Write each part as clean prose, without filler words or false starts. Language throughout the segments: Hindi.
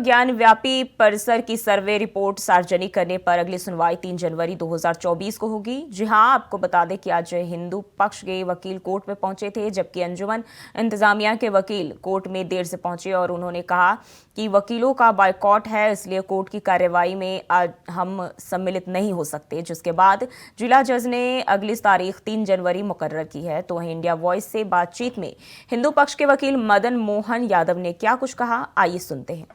ज्ञान व्यापी परिसर की सर्वे रिपोर्ट सार्वजनिक करने पर अगली सुनवाई 3 जनवरी 2024 को होगी। जी हां, आपको बता दें कि आज हिंदू पक्ष के वकील कोर्ट में पहुंचे थे, जबकि अंजुमन इंतजामिया के वकील कोर्ट में देर से पहुंचे और उन्होंने कहा कि वकीलों का बायकॉट है, इसलिए कोर्ट की कार्यवाही में आज हम सम्मिलित नहीं हो सकते। जिसके बाद जिला जज ने अगली तारीख 3 जनवरी मुकर्रर की है। तो वहीं इंडिया वॉइस से बातचीत में हिंदू पक्ष के वकील मदन मोहन यादव ने क्या कुछ कहा, आइए सुनते हैं।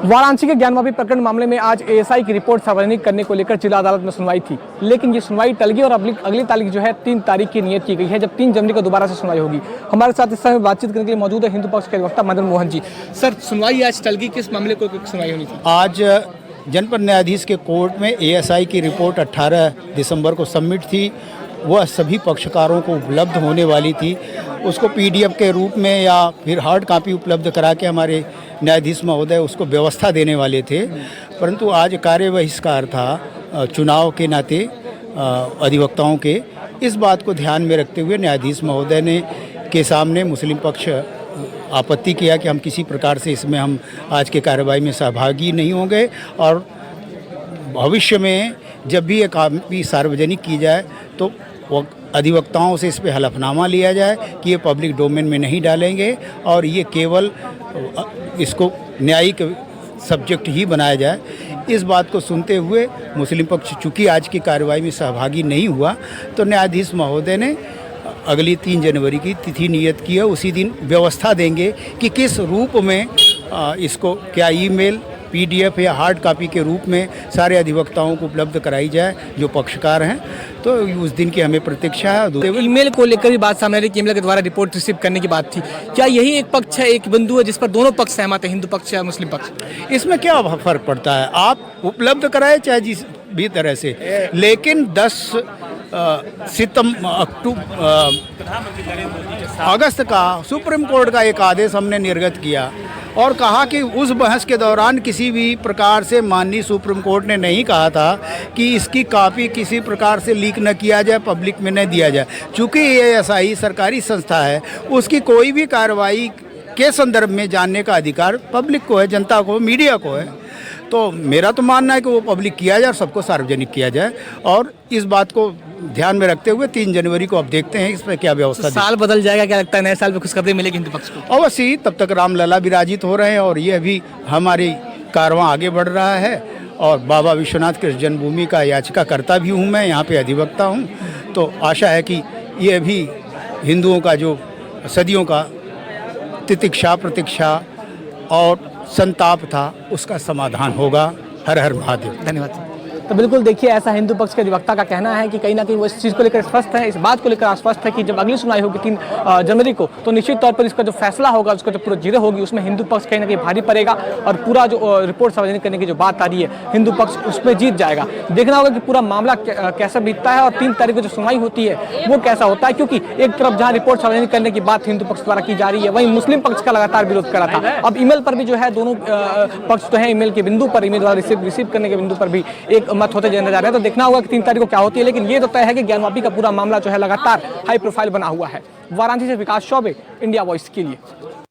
वाराणसी के ज्ञान व्यापी प्रकरण मामले में आज एएसआई की रिपोर्ट सार्वजनिक करने को लेकर जिला अदालत में सुनवाई थी, लेकिन ये सुनवाई टल गई और अगली तारीख जो है 3 तारीख की नियत की गई है, जब 3 जनवरी को दोबारा से सुनवाई होगी। हमारे साथ इस समय बातचीत करने के लिए मौजूद है हिंदू पक्ष के अधिवक्ता मदन मोहन जी। सर, सुनवाई आज टल गई, किस मामले को सुनवाई होनी थी? आज जनपद न्यायाधीश के कोर्ट में एएसआई की रिपोर्ट 18 दिसंबर को सबमिट थी। वह सभी पक्षकारों को उपलब्ध होने वाली थी। उसको पीडीएफ के रूप में या फिर हार्ड कॉपी उपलब्ध करा के हमारे न्यायाधीश महोदय उसको व्यवस्था देने वाले थे, परंतु आज कार्य बहिष्कार था चुनाव के नाते अधिवक्ताओं के। इस बात को ध्यान में रखते हुए न्यायाधीश महोदय ने के सामने मुस्लिम पक्ष आपत्ति किया कि हम किसी प्रकार से इसमें हम आज के कार्यवाही में सहभागी नहीं होंगे और भविष्य में जब भी ये कॉपी सार्वजनिक की जाए तो वो अधिवक्ताओं से इस पे हलफनामा लिया जाए कि ये पब्लिक डोमेन में नहीं डालेंगे और ये केवल इसको न्यायिक सब्जेक्ट ही बनाया जाए। इस बात को सुनते हुए मुस्लिम पक्ष चूँकि आज की कार्यवाही में सहभागी नहीं हुआ, तो न्यायाधीश महोदय ने अगली 3 जनवरी की तिथि नियत की है। उसी दिन व्यवस्था देंगे कि किस रूप में इसको क्या ईमेल, पीडीएफ या हार्ड कॉपी के रूप में सारे अधिवक्ताओं को उपलब्ध कराई जाए जो पक्षकार हैं। तो उस दिन की हमें प्रतीक्षा है। ईमेल को लेकर भी बात सामने आ रही कि ईमेल के द्वारा रिपोर्ट रिसीव करने की बात थी। क्या यही एक पक्ष है, एक बिंदु है जिस पर दोनों पक्ष सहमत है, हिंदू पक्ष या मुस्लिम पक्ष? इसमें क्या फ़र्क पड़ता है? आप उपलब्ध कराए चाहे जिस भी तरह से, लेकिन 10 अगस्त का सुप्रीम कोर्ट का एक आदेश हमने निर्गत किया और कहा कि उस बहस के दौरान किसी भी प्रकार से माननीय सुप्रीम कोर्ट ने नहीं कहा था कि इसकी कॉपी किसी प्रकार से लीक न किया जाए, पब्लिक में न दिया जाए। चूँकि एएसआई सरकारी संस्था है, उसकी कोई भी कार्रवाई के संदर्भ में जानने का अधिकार पब्लिक को है, जनता को, मीडिया को है। तो मेरा तो मानना है कि वो पब्लिक किया जाए और सबको सार्वजनिक किया जाए, और इस बात को ध्यान में रखते हुए 3 जनवरी को अब देखते हैं इस पर क्या व्यवस्था। साल बदल जाएगा, क्या लगता है नए साल में खुशखबरी मिलेगी हिंदू पक्ष को? अवश्य, तब तक रामलला विराजित हो रहे हैं और ये भी हमारी कारवां आगे बढ़ रहा है। और बाबा विश्वनाथ कृष्ण जन्मभूमि का याचिकाकर्ता भी हूँ मैं, यहाँ पे अधिवक्ता हूँ। तो आशा है कि ये भी हिंदुओं का जो सदियों का तितिक्षा, प्रतीक्षा और संताप था, उसका समाधान होगा। हर हर महादेव। धन्यवाद। तो बिल्कुल देखिए, ऐसा हिंदू पक्ष के अधिवक्ता का कहना है कि कहीं ना कहीं वो इस चीज़ को लेकर स्पष्ट है, इस बात को लेकर आश्वस्त है कि जब अगली सुनवाई होगी 3 जनवरी को, तो निश्चित तौर पर इसका जो फैसला होगा, उसका जो पूरा जीरो होगी, उसमें हिंदू पक्ष कहीं ना कहीं भारी पड़ेगा और पूरा जो रिपोर्ट सार्वजनिक करने की जो बात आ रही है, हिंदू पक्ष उसमें जीत जाएगा। देखना होगा कि पूरा मामला कैसा बीतता है और 3 तारीख को जो सुनवाई होती है वो कैसा होता है, क्योंकि एक तरफ जहाँ रिपोर्ट सार्वजनिक करने की बात हिंदू पक्ष द्वारा की जा रही है, वहीं मुस्लिम पक्ष का लगातार विरोध करा था। अब ईमेल पर भी जो है दोनों पक्ष तो है, ईमेल के बिंदु पर, ईमेल द्वारा रिसीव करने के बिंदु पर भी एक मत होते नजर आ रहे हैं। तो देखना होगा कि 3 तारीख को क्या होती है, लेकिन ये तो तय है कि ज्ञान व्यापी का पूरा मामला जो है लगातार हाई प्रोफाइल बना हुआ है। वाराणसी से विकास चौबे, इंडिया वॉइस के लिए।